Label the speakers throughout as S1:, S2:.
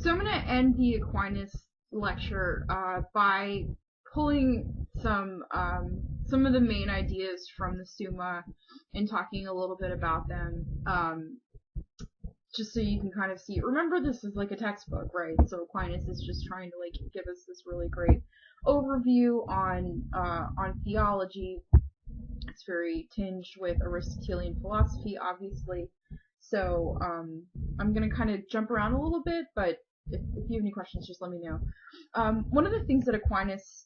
S1: So I'm going to end the Aquinas lecture by pulling some of the main ideas from the Summa and talking a little bit about them, just so you can kind of see. Remember, this is like a textbook, right? So Aquinas is just trying to like give us this really great overview on theology. It's very tinged with Aristotelian philosophy, obviously. So I'm going to kind of jump around a little bit, but if you have any questions, just let me know. One of the things that Aquinas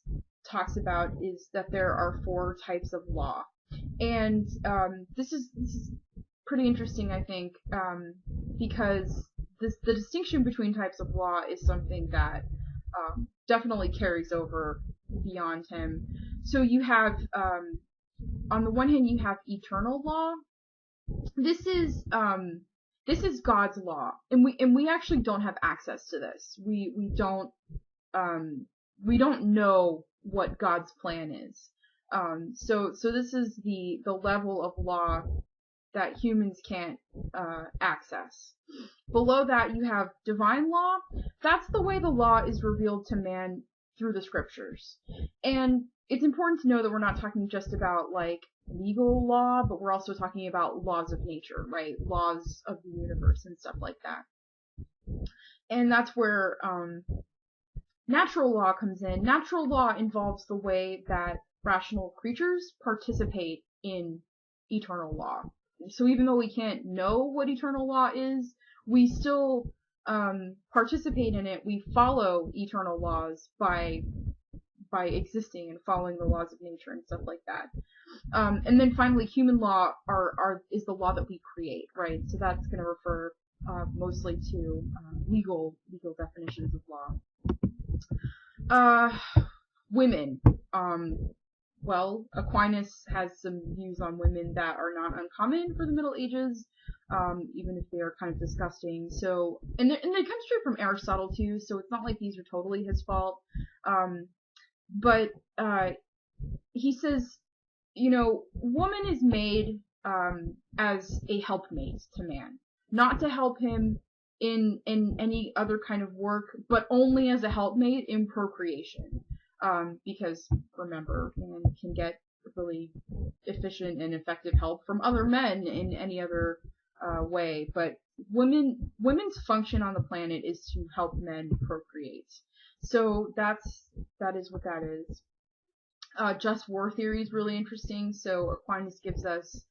S1: talks about is that there are 4 types of law. And this is pretty interesting, I think, because the distinction between types of law is something that definitely carries over beyond him. So you have, on the one hand, you have eternal law. This is God's law, and we actually don't have access to this. We don't know what God's plan is. So this is the level of law that humans can't access. Below that, you have divine law. That's the way the law is revealed to man through the scriptures. And it's important to know that we're not talking just about like legal law, but we're also talking about laws of nature, right? Laws of the universe and stuff like that. And that's where natural law comes in. Natural law involves the way that rational creatures participate in eternal law. So even though we can't know what eternal law is, we still participate in it. We follow eternal laws by existing and following the laws of nature and stuff like that. And then finally, human law is the law that we create, right? So that's going to refer mostly to legal definitions of law. Women. Well, Aquinas has some views on women that are not uncommon for the Middle Ages, even if they are kind of disgusting. So, and they come straight from Aristotle too, so it's not like these are totally his fault. But he says, woman is made as a helpmate to man, not to help him in any other kind of work, but only as a helpmate in procreation. Because remember, man can get really efficient and effective help from other men in any other way, but women's function on the planet is to help men procreate. So that is what that is. Just war theory is really interesting. So Aquinas gives us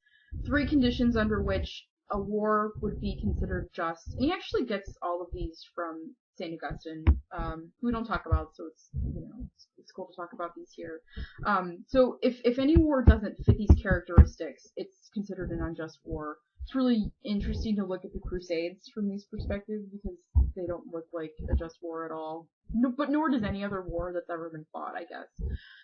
S1: 3 conditions under which a war would be considered just. And he actually gets all of these from St. Augustine, who we don't talk about, so it's cool to talk about these here. So if any war doesn't fit these characteristics, it's considered an unjust war. It's really interesting to look at the Crusades from these perspectives because they don't look like a just war at all. No, but nor does any other war that's ever been fought, I guess.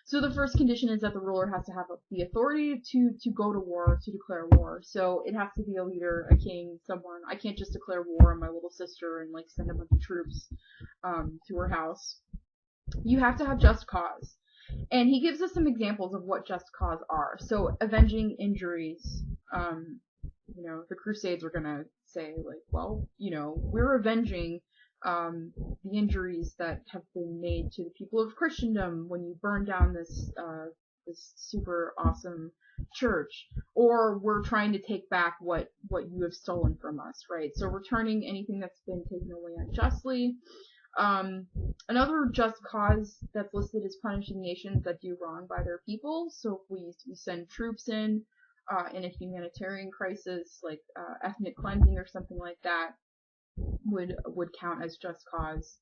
S1: So the first condition is that the ruler has to have the authority to go to war, to declare war. So it has to be a leader, a king, someone. I can't just declare war on my little sister and like send a bunch of troops to her house. You have to have just cause. And he gives us some examples of what just cause are. So avenging injuries. The Crusades are gonna say like, well, we're avenging the injuries that have been made to the people of Christendom when you burn down this super awesome church, or we're trying to take back what you have stolen from us, right? So returning anything that's been taken away unjustly. Another just cause that's listed is punishing nations that do wrong by their people. So if we send troops in a humanitarian crisis, like ethnic cleansing or something like that, would count as just cause.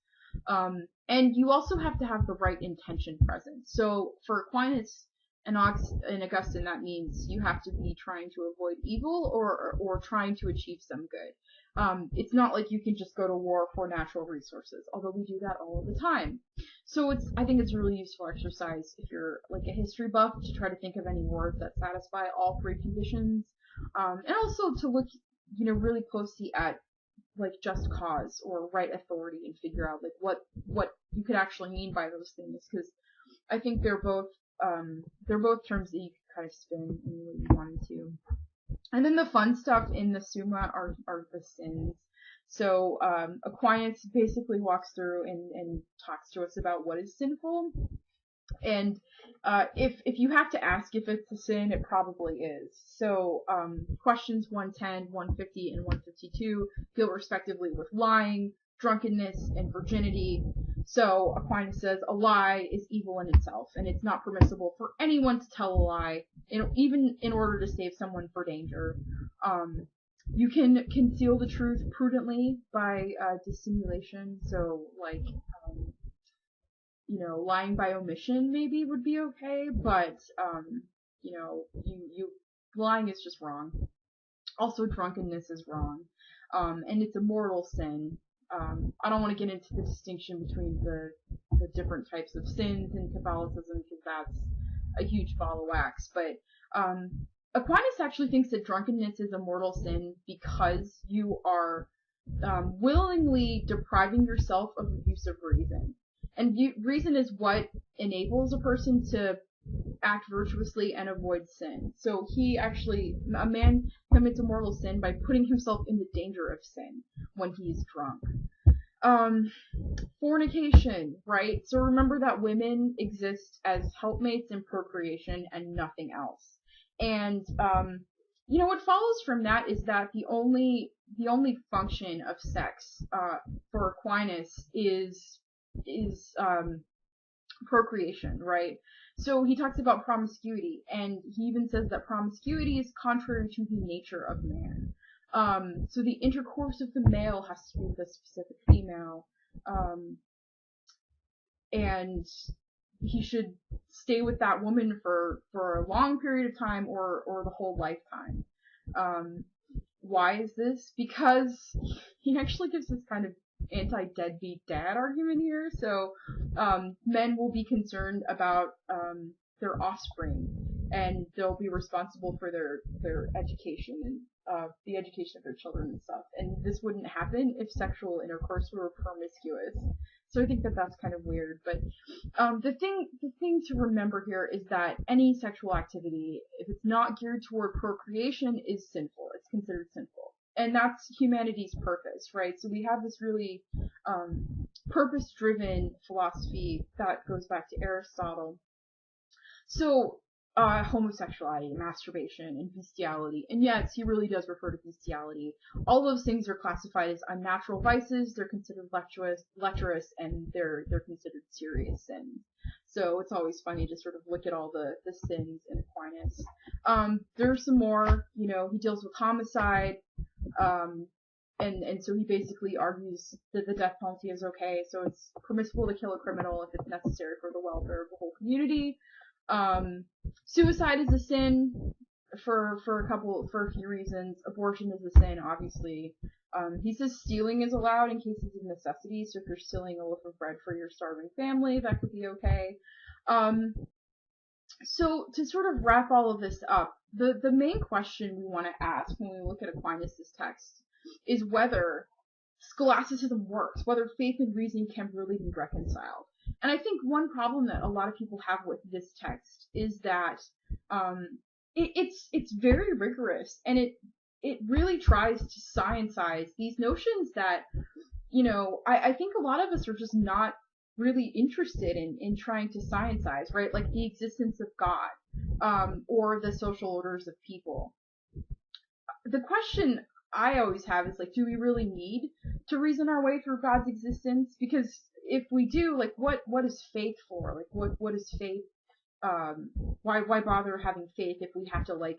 S1: And you also have to have the right intention present. So for Aquinas and Augustine, that means you have to be trying to avoid evil or trying to achieve some good. It's not like you can just go to war for natural resources, although we do that all the time. So I think it's a really useful exercise if you're like a history buff to try to think of any wars that satisfy all 3 conditions, and also to look, really closely at like just cause or right authority and figure out like what you could actually mean by those things, because I think they're both terms that you can kind of spin any way you wanted to. And then the fun stuff in the Summa are the sins. So Aquinas basically walks through and talks to us about what is sinful. And if you have to ask if it's a sin, it probably is. So questions 110, 150, and 152 deal respectively with lying, drunkenness, and virginity. So Aquinas says a lie is evil in itself, and it's not permissible for anyone to tell a lie, even in order to save someone for danger. You can conceal the truth prudently by dissimulation. So like lying by omission maybe would be okay, but lying is just wrong. Also, drunkenness is wrong, and it's a mortal sin. I don't want to get into the distinction between the different types of sins in Catholicism because that's a huge ball of wax. But Aquinas actually thinks that drunkenness is a mortal sin because you are willingly depriving yourself of the use of reason. And reason is what enables a person to act virtuously and avoid sin. So a man commits a mortal sin by putting himself in the danger of sin when he's drunk. Fornication, right? So remember that women exist as helpmates in procreation and nothing else. And what follows from that is that the only function of sex for Aquinas is procreation, right? So he talks about promiscuity, and he even says that promiscuity is contrary to the nature of man. So the intercourse of the male has to be with a specific female, and he should stay with that woman for a long period of time or the whole lifetime. Why is this? Because he actually gives this kind of anti-deadbeat dad argument here. So men will be concerned about their offspring, and they'll be responsible for their education and the education of their children and stuff. And this wouldn't happen if sexual intercourse were promiscuous. So I think that that's kind of weird. But the thing to remember here is that any sexual activity, if it's not geared toward procreation, is sinful. It's considered sinful. And that's humanity's purpose, right? So we have this really purpose-driven philosophy that goes back to Aristotle. So homosexuality, masturbation, and bestiality. And yes, he really does refer to bestiality. All those things are classified as unnatural vices. They're considered lecherous, and they're considered serious sins. So it's always funny to sort of look at all the sins in Aquinas. There's some more. He deals with homicide. And so he basically argues that the death penalty is okay. So it's permissible to kill a criminal if it's necessary for the welfare of the whole community. Suicide is a sin for a few reasons. Abortion is a sin, obviously. He says stealing is allowed in cases of necessity. So if you're stealing a loaf of bread for your starving family, that could be okay. So to sort of wrap all of this up, the main question we want to ask when we look at Aquinas' text is whether scholasticism works, whether faith and reason can really be reconciled. And I think one problem that a lot of people have with this text is that it's very rigorous, and it really tries to scientize these notions that I think a lot of us are just not really interested in trying to scientize, right? Like the existence of God, or the social orders of people. The question I always have is like, do we really need to reason our way through God's existence? Because if we do, like, what is faith for? Like, what is faith? Why bother having faith if we have to, like,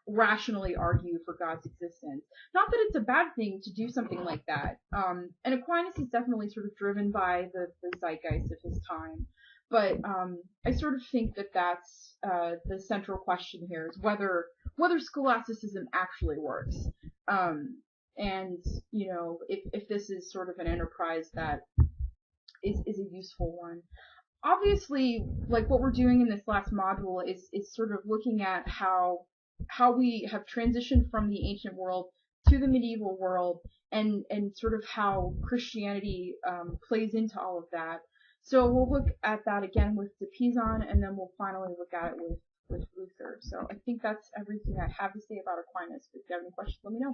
S1: rationally argue for God's existence? Not that it's a bad thing to do something like that. And Aquinas is definitely sort of driven by the zeitgeist of his time. But I sort of think that that's the central question here, is whether scholasticism actually works. And if this is sort of an enterprise that is a useful one. Obviously, like what we're doing in this last module is sort of looking at how we have transitioned from the ancient world to the medieval world, and sort of how Christianity plays into all of that. So we'll look at that again with de Pizan, and then we'll finally look at it with Luther. So I think that's everything I have to say about Aquinas. If you have any questions, let me know.